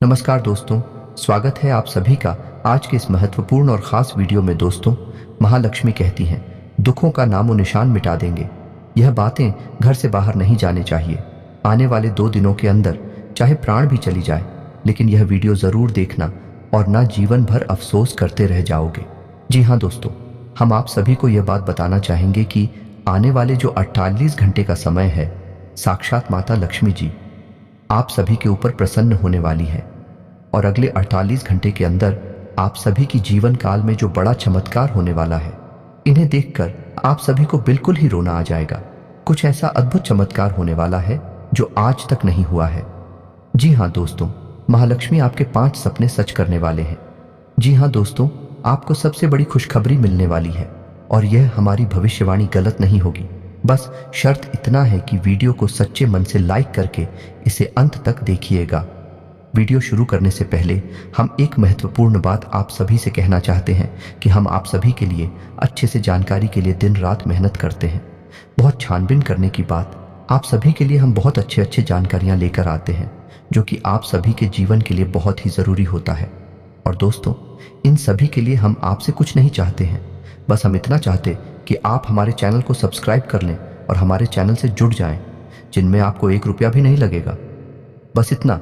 नमस्कार दोस्तों, स्वागत है आप सभी का आज के इस महत्वपूर्ण और ख़ास वीडियो में। दोस्तों, महालक्ष्मी कहती हैं, दुखों का नामो निशान मिटा देंगे। यह बातें घर से बाहर नहीं जाने चाहिए। आने वाले 2 दिनों के अंदर चाहे प्राण भी चली जाए, लेकिन यह वीडियो ज़रूर देखना और ना जीवन भर अफसोस करते रह जाओगे। जी हाँ दोस्तों, हम आप सभी को यह बात बताना चाहेंगे कि आने वाले जो 48 घंटे का समय है, साक्षात माता लक्ष्मी जी आप सभी के ऊपर प्रसन्न होने वाली है और अगले 48 घंटे के अंदर आप सभी की जीवन काल में जो बड़ा चमत्कार होने वाला है, इन्हें देखकर आप सभी को बिल्कुल ही रोना आ जाएगा। कुछ ऐसा अद्भुत चमत्कार होने वाला है जो आज तक नहीं हुआ है। जी हाँ दोस्तों, महालक्ष्मी आपके 5 सपने सच करने वाले हैं। जी हाँ दोस्तों, आपको सबसे बड़ी खुशखबरी मिलने वाली है और यह हमारी भविष्यवाणी गलत नहीं होगी। बस शर्त इतना है कि वीडियो को सच्चे मन से लाइक करके इसे अंत तक देखिएगा। वीडियो शुरू करने से पहले हम एक महत्वपूर्ण बात आप सभी से कहना चाहते हैं कि हम आप सभी के लिए अच्छे से जानकारी के लिए दिन रात मेहनत करते हैं। बहुत छानबीन करने की बात, आप सभी के लिए हम बहुत अच्छे जानकारियां लेकर आते हैं जो कि आप सभी के जीवन के लिए बहुत ही ज़रूरी होता है। और दोस्तों, इन सभी के लिए हम आपसे कुछ नहीं चाहते हैं, बस हम इतना चाहते कि आप हमारे चैनल को सब्सक्राइब कर लें और हमारे चैनल से जुड़ जाएं, जिनमें आपको 1 रुपया भी नहीं लगेगा। बस इतना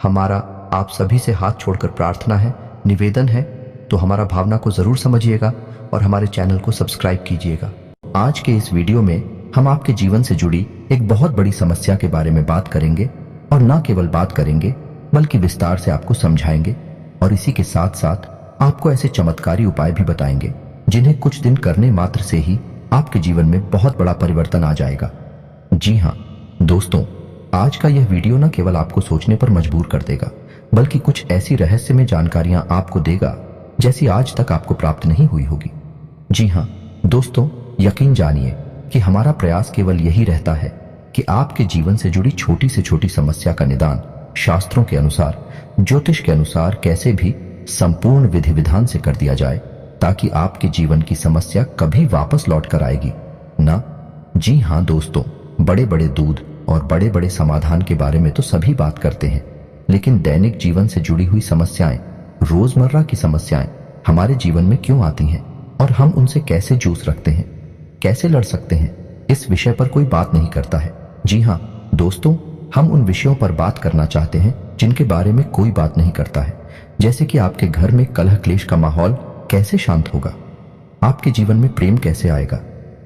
हमारा आप सभी से हाथ छोड़कर प्रार्थना है, निवेदन है। तो हमारा भावना को ज़रूर समझिएगा और हमारे चैनल को सब्सक्राइब कीजिएगा। आज के इस वीडियो में हम आपके जीवन से जुड़ी एक बहुत बड़ी समस्या के बारे में बात करेंगे और न केवल बात करेंगे बल्कि विस्तार से आपको समझाएंगे और इसी के साथ साथ आपको ऐसे चमत्कारी उपाय भी बताएंगे जिन्हें कुछ दिन करने मात्र से ही आपके जीवन में बहुत बड़ा परिवर्तन आ जाएगा। जी हाँ दोस्तों, आज का यह वीडियो न केवल आपको सोचने पर मजबूर कर देगा बल्कि कुछ ऐसी रहस्यमय जानकारियां आपको देगा जैसी आज तक आपको प्राप्त नहीं हुई होगी। जी हाँ दोस्तों, यकीन जानिए कि हमारा प्रयास केवल यही रहता है कि आपके जीवन से जुड़ी छोटी से छोटी समस्या का निदान शास्त्रों के अनुसार, ज्योतिष के अनुसार कैसे भी संपूर्ण विधि विधान से कर दिया जाए, ताकि आपके जीवन की समस्या कभी वापस लौट कर आएगी ना। जी हाँ दोस्तों, बड़े बड़े दूध और बड़े बड़े समाधान के बारे में तो सभी बात करते हैं, लेकिन दैनिक जीवन से जुड़ी हुई समस्याएं, रोजमर्रा की समस्याएं हमारे जीवन में क्यों आती हैं और हम उनसे कैसे जूझ रखते हैं, कैसे लड़ सकते हैं, इस विषय पर कोई बात नहीं करता है। जी हाँ दोस्तों, हम उन विषयों पर बात करना चाहते हैं जिनके बारे में कोई बात नहीं करता है। जैसे कि आपके घर में कलह क्लेश का माहौल कैसे शांत होगा, आपके जीवन में प्रेम कैसे आएगा,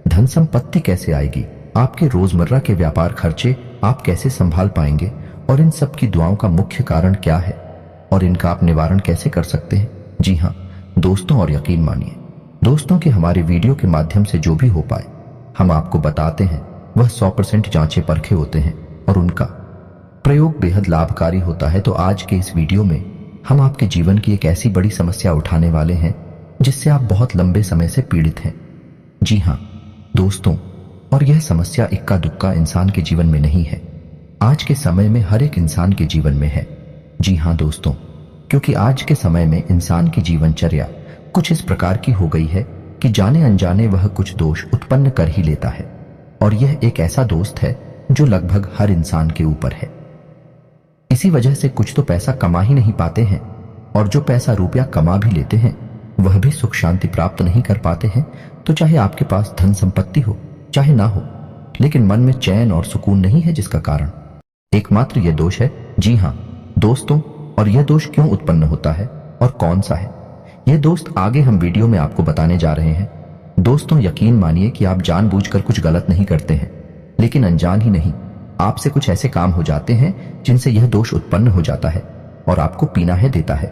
धन संपत्ति कैसे आएगी, आपके रोजमर्रा के व्यापार खर्चे आप कैसे संभाल पाएंगे और इन सब की दुआओं का मुख्य कारण क्या है और इनका आप निवारण कैसे कर सकते हैं। जी हाँ दोस्तों, और यकीन मानिए दोस्तों कि हमारे वीडियो के माध्यम से जो भी हो पाए हम आपको बताते हैं वह 100% जांचे परखे होते हैं और उनका प्रयोग बेहद लाभकारी होता है। तो आज के इस वीडियो में हम आपके जीवन की एक ऐसी बड़ी समस्या उठाने वाले हैं जिससे आप बहुत लंबे समय से पीड़ित हैं। जी हाँ दोस्तों, और यह समस्या इक्का दुक्का इंसान के जीवन में नहीं है, आज के समय में हर एक इंसान के जीवन में है। जी हाँ दोस्तों, क्योंकि आज के समय में इंसान की जीवनचर्या कुछ इस प्रकार की हो गई है कि जाने अनजाने वह कुछ दोष उत्पन्न कर ही लेता है और यह एक ऐसा दोस्त है जो लगभग हर इंसान के ऊपर है। इसी वजह से कुछ तो पैसा कमा ही नहीं पाते हैं और जो पैसा रुपया कमा भी लेते हैं वह भी सुख शांति प्राप्त नहीं कर पाते हैं। तो चाहे आपके पास धन संपत्ति हो चाहे ना हो, लेकिन मन में चैन और सुकून नहीं है, जिसका कारण एकमात्र यह दोष है। जी हाँ दोस्तों, और यह दोष क्यों उत्पन्न होता है और कौन सा है, यह दोस्त आगे हम वीडियो में आपको बताने जा रहे हैं। दोस्तों, यकीन मानिए कि आप जानबूझकर कुछ गलत नहीं करते हैं, लेकिन अनजान ही नहीं आपसे कुछ ऐसे काम हो जाते हैं जिनसे यह दोष उत्पन्न हो जाता है और आपको पीना है देता है।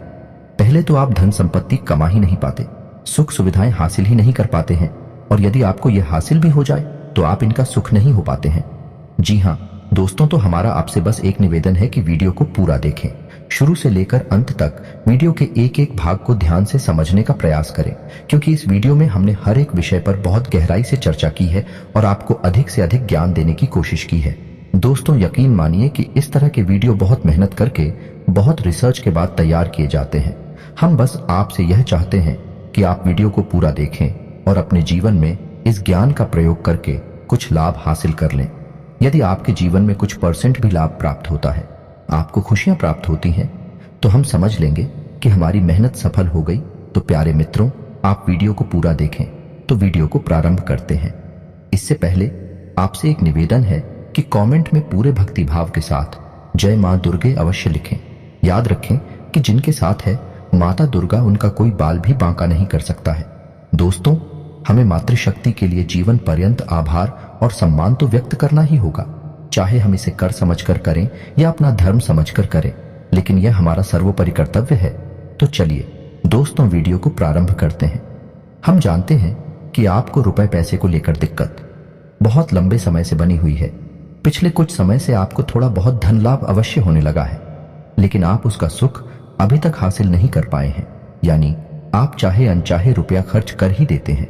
पहले तो आप धन संपत्ति कमा ही नहीं पाते, सुख सुविधाएं हासिल ही नहीं कर पाते हैं और यदि आपको यह हासिल भी हो जाए तो आप इनका सुख नहीं हो पाते हैं। जी हाँ दोस्तों, तो हमारा आपसे बस एक निवेदन है कि वीडियो को पूरा देखें, शुरू से लेकर अंत तक वीडियो के एक एक भाग को ध्यान से समझने का प्रयास करें, क्योंकि इस वीडियो में हमने हर एक विषय पर बहुत गहराई से चर्चा की है और आपको अधिक से अधिक ज्ञान देने की कोशिश की है। दोस्तों, यकीन मानिए कि इस तरह के वीडियो बहुत मेहनत करके, बहुत रिसर्च के बाद तैयार किए जाते हैं। हम बस आपसे यह चाहते हैं कि आप वीडियो को पूरा देखें और अपने जीवन में इस ज्ञान का प्रयोग करके कुछ लाभ हासिल कर लें। यदि आपके जीवन में कुछ % भी लाभ प्राप्त होता है, आपको खुशियां प्राप्त होती हैं, तो हम समझ लेंगे कि हमारी मेहनत सफल हो गई। तो प्यारे मित्रों, आप वीडियो को पूरा देखें। तो वीडियो को प्रारंभ करते हैं। इससे पहले आपसे एक निवेदन है कि कमेंट में पूरे भक्ति भाव के साथ जय मां दुर्गे अवश्य लिखें। याद रखें कि जिनके साथ है माता दुर्गा, उनका कोई बाल भी बांका नहीं कर सकता है। दोस्तों, हमें मातृशक्ति के लिए जीवन पर्यंत आभार और सम्मान तो व्यक्त करना ही होगा, चाहे हम इसे कर समझकर करें या अपना धर्म समझकर करें, लेकिन यह हमारा सर्वोपरि कर्तव्य है। तो चलिए दोस्तों, वीडियो को प्रारंभ करते हैं। हम जानते हैं कि आपको रुपए पैसे को लेकर दिक्कत बहुत लंबे समय से बनी हुई है। पिछले कुछ समय से आपको थोड़ा बहुत धन लाभ अवश्य होने लगा है, लेकिन आप उसका सुख अभी तक हासिल नहीं कर पाए हैं। यानी आप चाहे अनचाहे रुपया खर्च कर ही देते हैं।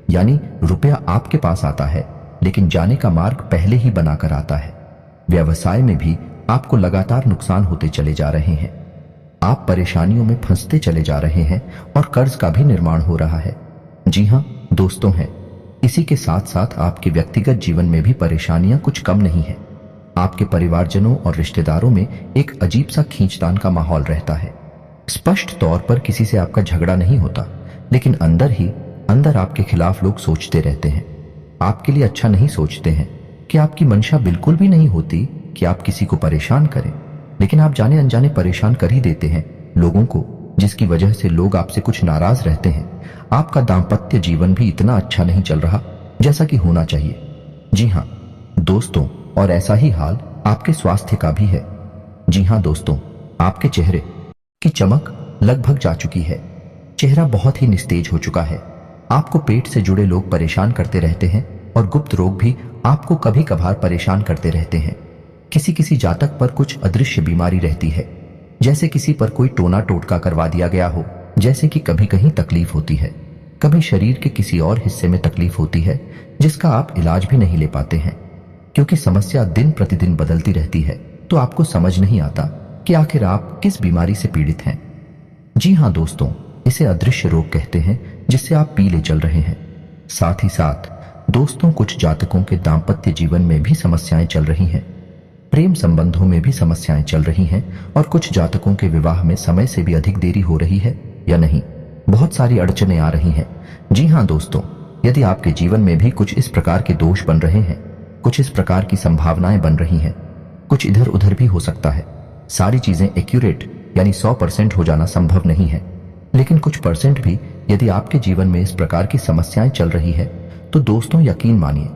यानी रुपया आपके पास आता है, लेकिन जाने का मार्ग पहले ही बनाकर आता है। व्यवसाय में भी आपको लगातार नुकसान होते चले जा रहे हैं। आप परेशानियों में फंसते चले जा रहे हैं और कर्ज का भी निर्माण हो रहा है। जी हाँ दोस्तों, हैं। इसी के साथ साथ आपके व्यक्तिगत जीवन में भी परेशानियां कुछ कम नहीं है। आपके परिवारजनों और रिश्तेदारों में एक अजीब सा खींचतान का माहौल रहता है। स्पष्ट तौर पर किसी से आपका झगड़ा नहीं होता, लेकिन अंदर ही अंदर आपके खिलाफ लोग सोचते रहते हैं। आपके लिए अच्छा नहीं सोचते हैं कि आपकी मंशा बिल्कुल भी नहीं होती कि आप किसी को परेशान करें, लेकिन आप जाने अनजाने परेशान कर ही देते हैं लोगों को, जिसकी वजह से लोग आपसे कुछ नाराज रहते हैं। आपका दाम्पत्य जीवन भी इतना अच्छा नहीं चल रहा जैसा कि होना चाहिए। जी हाँ दोस्तों, और ऐसा ही हाल आपके स्वास्थ्य का भी है। जी हाँ दोस्तों, आपके चेहरे की चमक लगभग जा चुकी है। चेहरा बहुत ही निस्तेज हो चुका है। आपको पेट से जुड़े लोग परेशान करते रहते हैं और गुप्त रोग भी आपको कभी कभार परेशान करते रहते हैं। किसी किसी जातक पर कुछ अदृश्य बीमारी रहती है, जैसे किसी पर कोई टोना टोटका करवा दिया गया हो। जैसे कि कभी कहीं तकलीफ होती है, कभी शरीर के किसी और हिस्से में तकलीफ होती है, जिसका आप इलाज भी नहीं ले पाते हैं, क्योंकि समस्या दिन प्रतिदिन बदलती रहती है। तो आपको समझ नहीं आता कि आखिर आप किस बीमारी से पीड़ित हैं। जी हाँ दोस्तों, इसे अदृश्य रोग कहते हैं, जिससे आप पीले चल रहे हैं। साथ ही साथ दोस्तों, कुछ जातकों के दाम्पत्य जीवन में भी समस्याएं चल रही हैं। प्रेम संबंधों में भी समस्याएं चल रही हैं और कुछ जातकों के विवाह में समय से भी अधिक देरी हो रही है या नहीं, बहुत सारी अड़चनें आ रही हैं। जी हाँ दोस्तों, यदि आपके जीवन में भी कुछ इस प्रकार के दोष बन रहे हैं, कुछ इस प्रकार की संभावनाएं बन रही हैं, कुछ इधर उधर भी हो सकता है। सारी चीजें एक्यूरेट यानी 100% हो जाना संभव नहीं है, लेकिन कुछ परसेंट भी यदि आपके जीवन में इस प्रकार की समस्याएं चल रही है, तो दोस्तों यकीन मानिए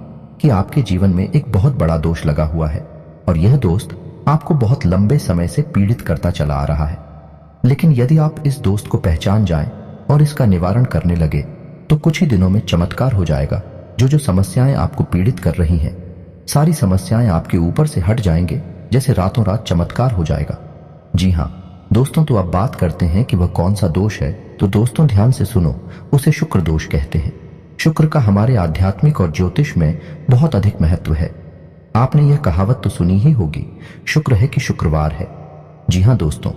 कि आपके जीवन में एक बहुत बड़ा दोष लगा हुआ है और यह दोस्त आपको बहुत लंबे समय से पीड़ित करता चला आ रहा है। लेकिन यदि आप इस दोस्त को पहचान जाएं और इसका निवारण करने लगे, तो कुछ ही दिनों में चमत्कार हो जाएगा। जो समस्याएं आपको पीड़ित कर रही हैं, सारी समस्याएं आपके ऊपर से हट जाएंगे, जैसे रातों रात चमत्कार हो जाएगा। जी हाँ दोस्तों, तो अब बात करते हैं कि वह कौन सा दोष है। तो दोस्तों ध्यान से सुनो, उसे शुक्र दोष कहते हैं। शुक्र का हमारे आध्यात्मिक और ज्योतिष में बहुत अधिक महत्व है। आपने यह कहावत तो सुनी ही होगी, शुक्र है कि शुक्रवार है। जी हाँ दोस्तों,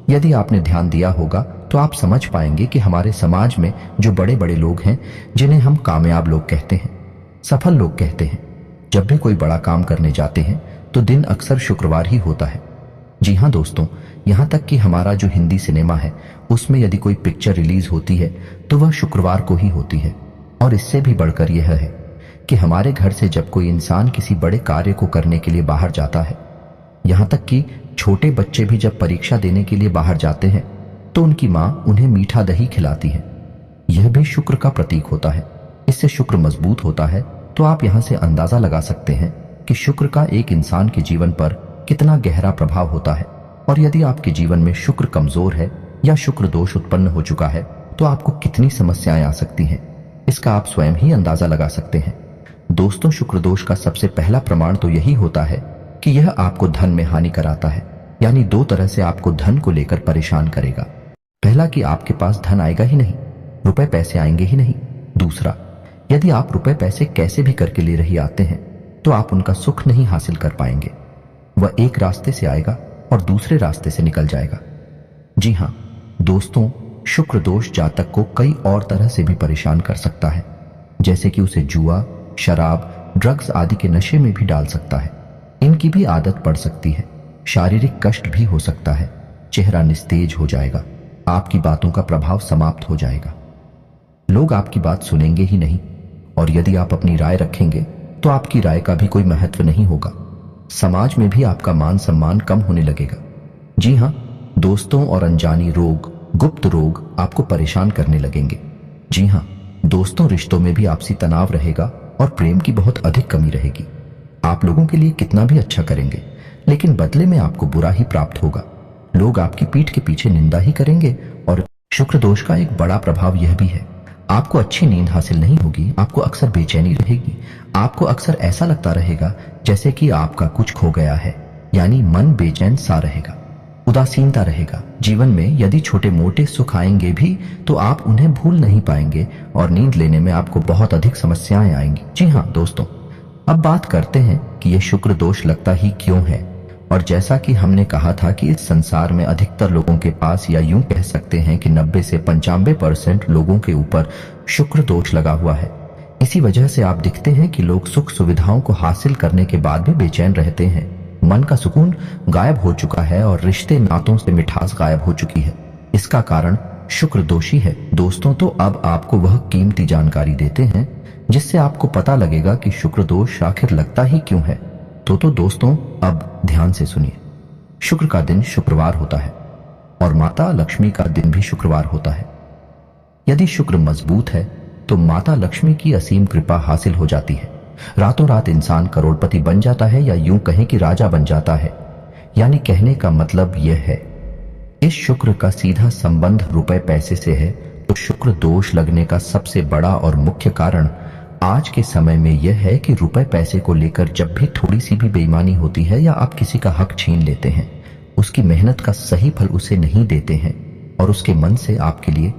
यदि आपने ध्यान दिया होगा तो आप समझ पाएंगे कि हमारे समाज में जो बड़े बड़े लोग हैं, जिन्हें हम कामयाब लोग कहते हैं, सफल लोग कहते हैं, जब भी कोई बड़ा काम करने जाते हैं तो दिन अक्सर शुक्रवार ही होता है। जी हाँ दोस्तों, यहाँ तक कि हमारा जो हिंदी सिनेमा है, उसमें यदि कोई पिक्चर रिलीज होती है तो वह शुक्रवार को ही होती है। और इससे भी बढ़कर यह है कि हमारे घर से जब कोई इंसान किसी बड़े कार्य को करने के लिए बाहर जाता है, यहाँ तक कि छोटे बच्चे भी जब परीक्षा देने के लिए बाहर जाते हैं, तो उनकी माँ उन्हें मीठा दही खिलाती है। यह भी शुक्र का प्रतीक होता है। इससे शुक्र मजबूत होता है। तो आप यहाँ से अंदाजा लगा सकते हैं कि शुक्र का एक इंसान के जीवन पर कितना गहरा प्रभाव होता है। और यदि आपके जीवन में शुक्र कमजोर है या शुक्र दोष उत्पन्न हो चुका है, तो आपको कितनी समस्याएं आ सकती हैं, इसका आप स्वयं ही अंदाजा लगा सकते हैं। दोस्तों, शुक्र दोष का सबसे पहला प्रमाण तो यही होता है कि यह आपको धन में हानि कराता है। यानी दो तरह से आपको धन को लेकर परेशान करेगा। पहला कि आपके पास धन आएगा ही नहीं, रुपए पैसे आएंगे ही नहीं। दूसरा, यदि आप रुपए पैसे कैसे भी करके ले रही आते हैं, तो आप उनका सुख नहीं हासिल कर पाएंगे। वह एक रास्ते से आएगा और दूसरे रास्ते से निकल जाएगा। जी हाँ दोस्तों, शुक्र दोष जातक को कई और तरह से भी परेशान कर सकता है, जैसे कि उसे जुआ, शराब, ड्रग्स आदि के नशे में भी डाल सकता है। इनकी भी आदत पड़ सकती है। शारीरिक कष्ट भी हो सकता है। चेहरा निस्तेज हो जाएगा, आपकी बातों का प्रभाव समाप्त हो जाएगा। लोग आपकी बात सुनेंगे ही नहीं, और यदि आप अपनी राय रखेंगे तो आपकी राय का भी कोई महत्व नहीं होगा। समाज में भी आपका मान सम्मान कम होने लगेगा। जी हाँ, दोस्तों और अनजानी रोग, गुप्त रोग आपको परेशान करने लगेंगे। जी हाँ, दोस्तों रिश्तों में भी आपसी तनाव रहेगा और प्रेम की बहुत अधिक कमी रहेगी। आप लोगों के लिए कितना भी अच्छा करेंगे, लेकिन बदले में आपको बुरा ही प्राप्त होगा। लोग आपकी पीठ के पीछे निंदा ही करेंगे। और शुक्र दोष का एक बड़ा प्रभाव यह भी है, आपको अच्छी नींद हासिल नहीं होगी, आपको अक्सर बेचैनी रहेगी, आपको अक्सर ऐसा लगता रहेगा जैसे कि आपका कुछ खो गया है, यानी मन बेचैन सा रहेगा, उदासीनता रहेगा। जीवन में यदि छोटे मोटे सुख आएंगे भी तो आप उन्हें भूल नहीं पाएंगे और नींद लेने में आपको बहुत अधिक समस्याएं आएंगी। जी हाँ दोस्तों, अब बात करते हैं कि यह शुक्र दोष लगता ही क्यों है। और जैसा कि हमने कहा था कि इस संसार में अधिकतर लोगों के पास, या यूं कह सकते हैं कि 90 से 95% लोगों के ऊपर शुक्र दोष लगा हुआ है। इसी वजह से आप दिखते हैं कि लोग सुख सुविधाओं को हासिल करने के बाद भी बेचैन रहते हैं। मन का सुकून गायब हो चुका है और रिश्ते नातों से मिठास गायब हो चुकी है। इसका कारण शुक्र दोषी है। दोस्तों, तो अब आपको वह कीमती जानकारी देते हैं जिससे आपको पता लगेगा कि शुक्र दोष आखिर लगता ही क्यों है। तो दोस्तों, अब ध्यान से सुनिए। शुक्र का दिन शुक्रवार होता है और माता लक्ष्मी का दिन भी शुक्रवार होता है। यदि शुक्र मजबूत है तो माता लक्ष्मी की असीम कृपा हासिल हो जाती है। रातों रात इंसान करोड़पति बन जाता है, या यूं कहें कि राजा बन जाता है। यानी कहने का मतलब यह है, इस शुक्र का सीधा संबंध रुपए पैसे से है। तो शुक्र दोष लगने का सबसे बड़ा और मुख्य कारण आज के समय में यह है कि रुपए पैसे को लेकर जब भी थोड़ी सी भी बेईमानी होती है या आप किसी का हक छीन लेते हैं, उसकी मेहनत का सही फल उसे नहीं देते हैं और उसके मन से आपके लिए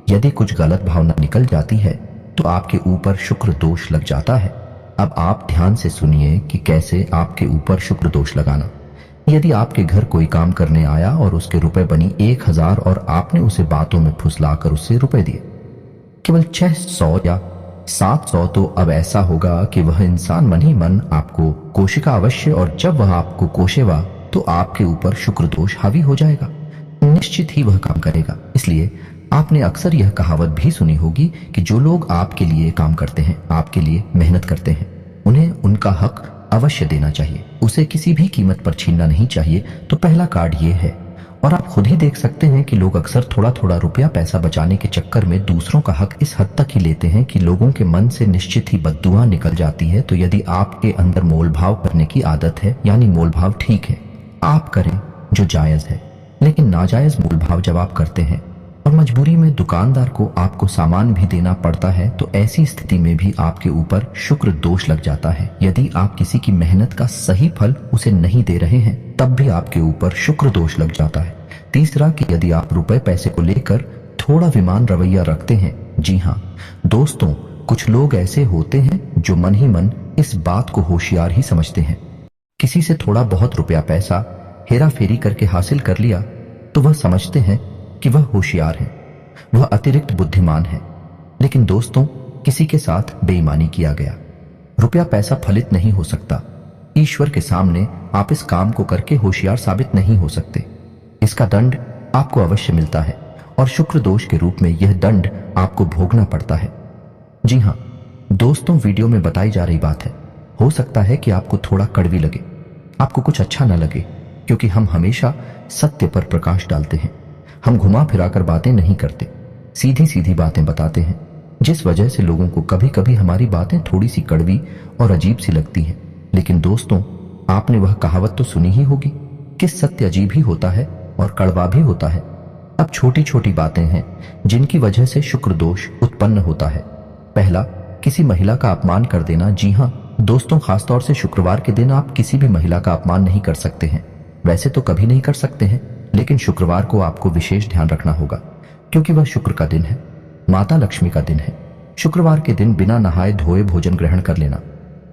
यदि कुछ गलत भावना निकल जाती है तो आपके ऊपर शुक्र दोष लग जाता है। अब आप ध्यान से सुनिए कि कैसे आपके ऊपर शुक्र दोष लगाना। यदि आपके घर कोई काम करने आया और उसके रुपए बनी 1000 और आपने उसे बातों में फुसलाकर उससे रुपए दिए केवल 600 या 700, तो अब ऐसा होगा कि वह इंसान मन ही मन आपको कोशिका अवश्य, और जब वह आपको कोशेगा तो आपके ऊपर शुक्र दोष हावी हो जाएगा। निश्चित ही वह काम करेगा। इसलिए आपने अक्सर यह कहावत भी सुनी होगी कि जो लोग आपके लिए काम करते हैं, आपके लिए मेहनत करते हैं, उन्हें उनका हक अवश्य देना चाहिए, उसे किसी भी कीमत पर छीनना नहीं चाहिए। तो पहला कार्ड ये है। और आप खुद ही देख सकते हैं कि लोग अक्सर थोड़ा थोड़ा रुपया पैसा बचाने के चक्कर में दूसरों का हक इस हद तक ही लेते हैं कि लोगों के मन से निश्चित ही बद्दुआ निकल जाती है। तो यदि आपके अंदर मोलभाव करने की आदत है, यानी मोलभाव ठीक है, आप करें जो जायज है, लेकिन नाजायज मोलभाव जब आप करते हैं और मजबूरी में दुकानदार को आपको सामान भी देना पड़ता है, तो ऐसी स्थिति में भी आपके ऊपर शुक्र दोष लग जाता है। यदि आप किसी की मेहनत का सही फल उसे नहीं दे रहे हैं, तब भी आपके ऊपर शुक्र दोष लग जाता है। तीसरा, कि यदि आप रुपए पैसे को लेकर थोड़ा विमान रवैया रखते हैं। जी हाँ दोस्तों, कुछ लोग ऐसे होते हैं जो मन ही मन इस बात को होशियार ही समझते हैं। किसी से थोड़ा बहुत रुपया पैसा हेरा फेरी करके हासिल कर लिया तो वह समझते हैं कि वह होशियार है, वह अतिरिक्त बुद्धिमान है। लेकिन दोस्तों, किसी के साथ बेईमानी किया गया, रुपया पैसा फलित नहीं हो सकता। ईश्वर के सामने आप इस काम को करके होशियार साबित नहीं हो सकते। इसका दंड आपको अवश्य मिलता है और शुक्र दोष के रूप में यह दंड आपको भोगना पड़ता है। जी हाँ दोस्तों, वीडियो में बताई जा रही बात है। हो सकता है कि आपको थोड़ा कड़वी लगे, आपको कुछ अच्छा न लगे, क्योंकि हम हमेशा सत्य पर प्रकाश डालते हैं। हम घुमा फिराकर बातें नहीं करते, सीधी सीधी बातें बताते हैं, जिस वजह से लोगों को कभी कभी हमारी बातें थोड़ी सी कड़वी और अजीब सी लगती हैं। लेकिन दोस्तों, आपने वह कहावत तो सुनी ही होगी कि सत्य अजीब ही होता है और कड़वा भी होता है। अब छोटी छोटी बातें हैं जिनकी वजह से शुक्र दोष उत्पन्न होता है। पहला, किसी महिला का अपमान कर देना। जी हाँ दोस्तों, खासतौर से शुक्रवार के दिन आप किसी भी महिला का अपमान नहीं कर सकते हैं। वैसे तो कभी नहीं कर सकते हैं, लेकिन शुक्रवार को आपको विशेष ध्यान रखना होगा, क्योंकि वह शुक्र का दिन है, माता लक्ष्मी का दिन है। शुक्रवार के दिन बिना नहाए धोए भोजन ग्रहण कर लेना,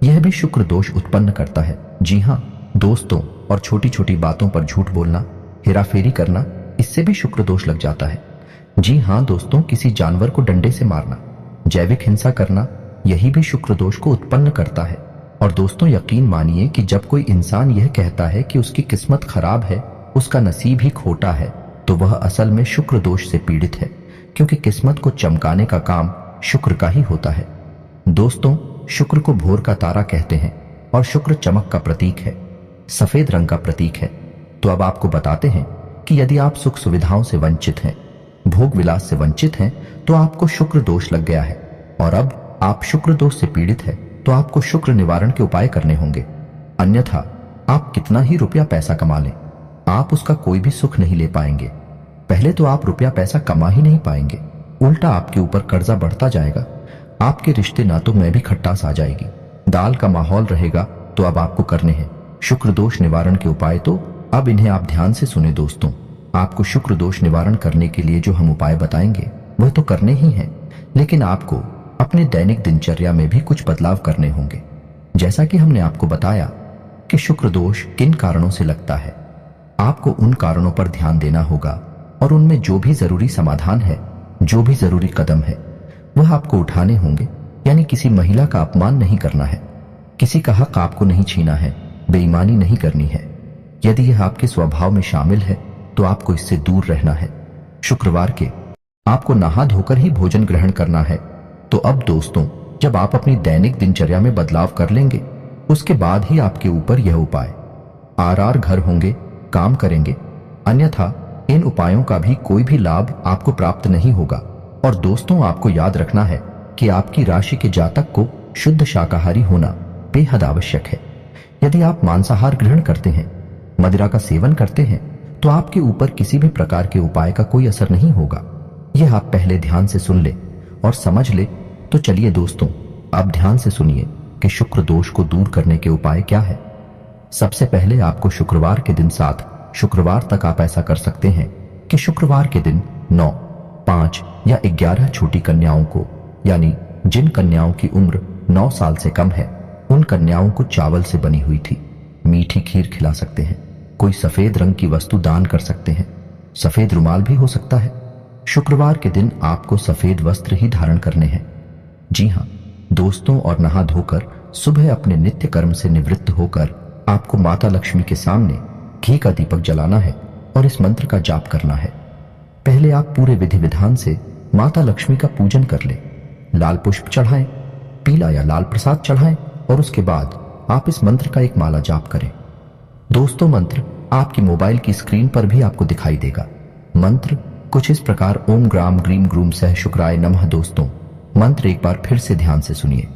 यह भी शुक्र दोष उत्पन्न करता है। जी हाँ दोस्तों, और छोटी छोटी बातों पर झूठ बोलना, हेराफेरी करना, इससे भी शुक्र दोष लग जाता है। जी हाँ दोस्तों, किसी जानवर को डंडे से मारना, जैविक हिंसा करना, यही भी शुक्र दोष को उत्पन्न करता है। और दोस्तों, यकीन मानिए कि जब कोई इंसान यह कहता है कि उसकी किस्मत खराब है उसका नसीब ही खोटा है तो वह असल में शुक्र दोष से पीड़ित है, क्योंकि किस्मत को चमकाने का काम शुक्र का ही होता है। दोस्तों, शुक्र को भोर का तारा कहते हैं और शुक्र चमक का प्रतीक है, सफेद रंग का प्रतीक है। तो अब आपको बताते हैं कि यदि आप सुख सुविधाओं से वंचित हैं, भोग विलास से वंचित हैं, तो आपको शुक्र दोष लग गया है। और अब आप शुक्र दोष से पीड़ित है तो आपको शुक्र निवारण के उपाय करने होंगे। अन्यथा आप कितना ही रुपया पैसा कमा लें, आप उसका कोई भी सुख नहीं ले पाएंगे। पहले तो आप रुपया पैसा कमा ही नहीं पाएंगे, उल्टा आपके ऊपर कर्जा बढ़ता जाएगा, आपके रिश्ते नातों में भी खट्टास आ जाएगी, दाल का माहौल रहेगा। तो अब आपको करने हैं शुक्र दोष निवारण के उपाय। तो अब इन्हें आप ध्यान से सुने दोस्तों। आपको शुक्र दोष निवारण करने के लिए जो हम उपाय बताएंगे वह तो करने ही हैं, लेकिन आपको अपने दैनिक दिनचर्या में भी कुछ बदलाव करने होंगे। जैसा कि हमने आपको बताया कि शुक्र दोष किन कारणों से लगता है, आपको उन कारणों पर ध्यान देना होगा और उनमें जो भी जरूरी समाधान है, जो भी जरूरी कदम है, वह आपको उठाने होंगे। यानी किसी महिला का अपमान नहीं करना है, किसी का हक आपको नहीं छीना है, बेईमानी नहीं करनी है। यदि यह आपके स्वभाव में शामिल है तो आपको इससे दूर रहना है। शुक्रवार के आपको नहा धोकर ही भोजन ग्रहण करना है। तो अब दोस्तों, जब आप अपनी दैनिक दिनचर्या में बदलाव कर लेंगे, उसके बाद ही आपके ऊपर यह उपाय आर घर होंगे, काम करेंगे। अन्यथा इन उपायों का भी कोई भी लाभ आपको प्राप्त नहीं होगा। और दोस्तों, आपको याद रखना है कि आपकी राशि के जातक को शुद्ध शाकाहारी होना बेहद आवश्यक है। यदि आप मांसाहार ग्रहण करते हैं, मदिरा का सेवन करते हैं, तो आपके ऊपर किसी भी प्रकार के उपाय का कोई असर नहीं होगा। यह आप पहले ध्यान से सुन ले और समझ ले। तो चलिए दोस्तों, अब ध्यान से सुनिए कि शुक्र दोष को दूर करने के उपाय क्या है। सबसे पहले आपको शुक्रवार के दिन 7 शुक्रवार तक आप ऐसा कर सकते हैं कि शुक्रवार के दिन 9, 5 या 11 छोटी कन्याओं को, यानी जिन कन्याओं की उम्र 9 साल से कम है, उन कन्याओं को चावल से बनी हुई थी मीठी खीर खिला सकते हैं। कोई सफेद रंग की वस्तु दान कर सकते हैं, सफेद रुमाल भी हो सकता है। शुक्रवार के दिन आपको सफेद वस्त्र ही धारण करने हैं। जी हाँ दोस्तों, और नहा धोकर सुबह अपने नित्य कर्म से निवृत्त होकर आपको माता लक्ष्मी के सामने घी का दीपक जलाना है और इस मंत्र का जाप करना है। पहले आप पूरे विधि विधान से माता लक्ष्मी का पूजन कर ले, लाल पुष्प चढ़ाएं, पीला या लाल प्रसाद चढ़ाएं और उसके बाद आप इस मंत्र का एक माला जाप करें। दोस्तों, मंत्र आपकी मोबाइल की स्क्रीन पर भी आपको दिखाई देगा। मंत्र कुछ इस प्रकार ओम ग्राम ग्रीम ग्रूम सह शुक्राय नमः। दोस्तों, मंत्र एक बार फिर से ध्यान से सुनिए।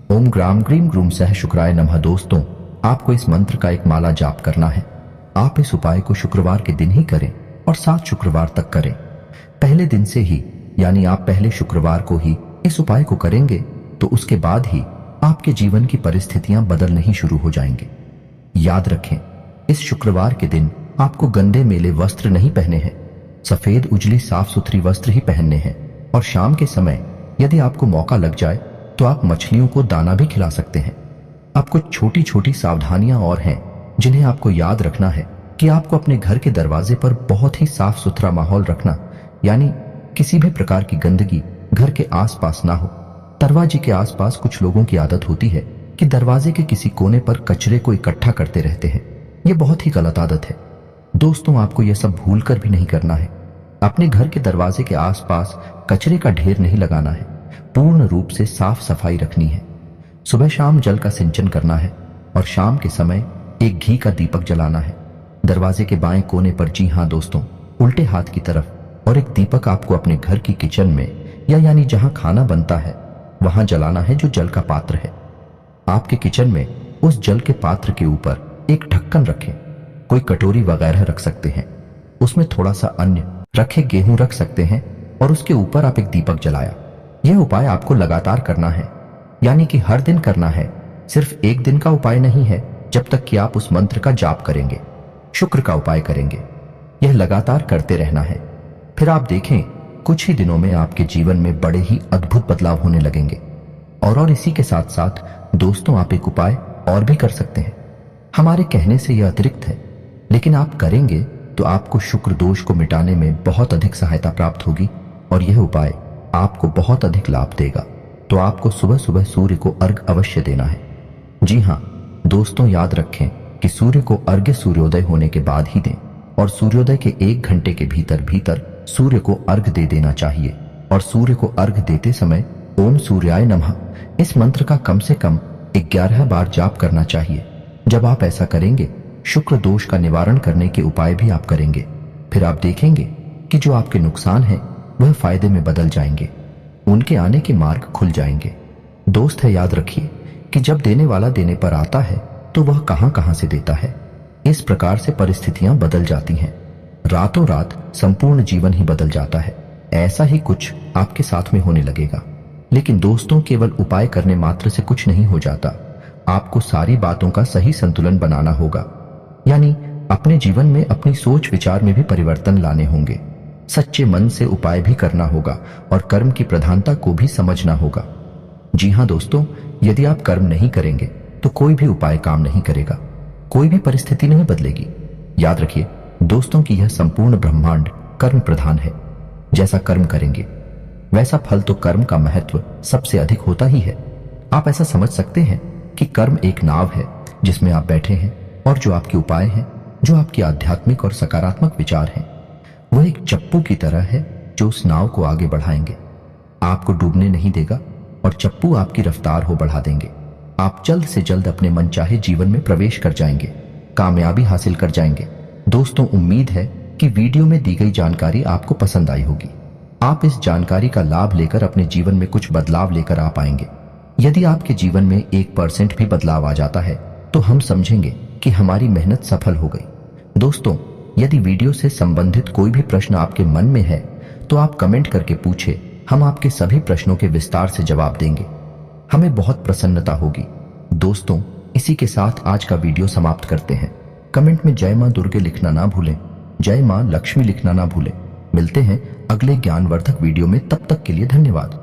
ओम ग्राम ग्रीम ग्रूम सह शुक्राय नमः। दोस्तों, आपको इस मंत्र का एक माला जाप करना है। आप इस उपाय को शुक्रवार के दिन ही करें और 7 शुक्रवार तक करें। पहले दिन से ही, यानी आप पहले शुक्रवार को ही इस उपाय को करेंगे तो उसके बाद ही आपके जीवन की परिस्थितियां बदलने ही शुरू हो जाएंगे। याद रखें, इस शुक्रवार के दिन आपको गंदे मेले वस्त्र नहीं पहने हैं, सफेद उजली साफ सुथरी वस्त्र ही पहनने हैं। और शाम के समय यदि आपको मौका लग जाए तो आप मछलियों को दाना भी खिला सकते हैं। अब कुछ छोटी छोटी सावधानियां और हैं जिन्हें आपको याद रखना है कि आपको अपने घर के दरवाजे पर बहुत ही साफ सुथरा माहौल रखना, यानी किसी भी प्रकार की गंदगी घर के आसपास ना हो। दरवाजे के आसपास कुछ लोगों की आदत होती है कि दरवाजे के किसी कोने पर कचरे को इकट्ठा करते रहते हैं। यह बहुत ही गलत आदत है। दोस्तों, आपको यह सब भूलकर भी नहीं करना है। अपने घर के दरवाजे के आसपास कचरे का ढेर नहीं लगाना है, पूर्ण रूप से साफ सफाई रखनी है। सुबह शाम जल का सिंचन करना है और शाम के समय एक घी का दीपक जलाना है दरवाजे के बाएं कोने पर। जी हाँ दोस्तों, उल्टे हाथ की तरफ। और एक दीपक आपको अपने घर की किचन में, या यानी जहां खाना बनता है वहां जलाना है, जो जल का पात्र है। आपके किचन में उस जल के पात्र के ऊपर एक ढक्कन रखें, कोई कटोरी वगैरह रख सकते हैं, उसमें थोड़ा सा अन्न रखे, गेहूं रख सकते हैं और उसके ऊपर आप एक दीपक जलाया। यह उपाय आपको लगातार करना है, यानी कि हर दिन करना है। सिर्फ एक दिन का उपाय नहीं है, जब तक कि आप उस मंत्र का जाप करेंगे, शुक्र का उपाय करेंगे। यह लगातार करते रहना है। फिर आप देखें, कुछ ही दिनों में आपके जीवन में बड़े ही अद्भुत बदलाव होने लगेंगे। और इसी के साथ साथ दोस्तों, आप एक उपाय और भी कर सकते हैं। हमारे कहने से यह अतिरिक्त है, लेकिन आप करेंगे तो आपको शुक्र दोष को मिटाने में बहुत अधिक सहायता प्राप्त होगी और यह उपाय आपको बहुत अधिक लाभ देगा। तो आपको सुबह सुबह सूर्य को अर्घ्य अवश्य देना है। जी हाँ दोस्तों, याद रखें कि सूर्य को अर्घ्य सूर्योदय होने के बाद ही दें। और सूर्योदय के 1 घंटे के भीतर भीतर सूर्य को अर्घ दे देना चाहिए। और सूर्य को अर्घ देते समय ओम सूर्याय नमः इस मंत्र का कम से कम 11 बार जाप करना चाहिए। जब आप ऐसा करेंगे, शुक्र दोष का निवारण करने के उपाय भी आप करेंगे, फिर आप देखेंगे कि जो आपके नुकसान है वह फायदे में बदल जाएंगे, उनके आने के मार्ग खुल जाएंगे। दोस्त है, याद रखिए कि जब देने वाला देने पर आता है तो वह कहां कहां से देता है। इस प्रकार से परिस्थितियां बदल जाती हैं, रातों रात संपूर्ण जीवन ही बदल जाता है। ऐसा ही कुछ आपके साथ में होने लगेगा। लेकिन दोस्तों, केवल उपाय करने मात्र से कुछ नहीं हो जाता। आपको सारी बातों का सही संतुलन बनाना होगा, यानी अपने जीवन में अपनी सोच विचार में भी परिवर्तन लाने होंगे। सच्चे मन से उपाय भी करना होगा और कर्म की प्रधानता को भी समझना होगा। जी हाँ दोस्तों, यदि आप कर्म नहीं करेंगे तो कोई भी उपाय काम नहीं करेगा, कोई भी परिस्थिति नहीं बदलेगी। याद रखिए दोस्तों कि यह संपूर्ण ब्रह्मांड कर्म प्रधान है। जैसा कर्म करेंगे वैसा फल, तो कर्म का महत्व सबसे अधिक होता ही है। आप ऐसा समझ सकते हैं कि कर्म एक नाव है जिसमें आप बैठे हैं, और जो आपके उपाय हैं, जो आपके आध्यात्मिक और सकारात्मक विचार हैं, वह एक चप्पू की तरह है जो उस नाव को आगे बढ़ाएंगे, आपको डूबने नहीं देगा, और चप्पू आपकी रफ्तार हो बढ़ा देंगे। आप जल्द से जल्द अपने मनचाहे जीवन में प्रवेश कर जाएंगे, कामयाबी हासिल कर जाएंगे। दोस्तों, उम्मीद है कि वीडियो में दी गई जानकारी आपको पसंद आई होगी। आप इस जानकारी का लाभ लेकर अपने जीवन में कुछ बदलाव लेकर आ पाएंगे। यदि आपके जीवन में 1% भी बदलाव आ जाता है तो हम समझेंगे कि हमारी मेहनत सफल हो गई। दोस्तों, यदि वीडियो से संबंधित कोई भी प्रश्न आपके मन में है तो आप कमेंट करके पूछे, हम आपके सभी प्रश्नों के विस्तार से जवाब देंगे। हमें बहुत प्रसन्नता होगी। दोस्तों, इसी के साथ आज का वीडियो समाप्त करते हैं। कमेंट में जय मां दुर्गे लिखना ना भूलें, जय मां लक्ष्मी लिखना ना भूलें। मिलते हैं अगले ज्ञानवर्धक वीडियो में, तब तक के लिए धन्यवाद।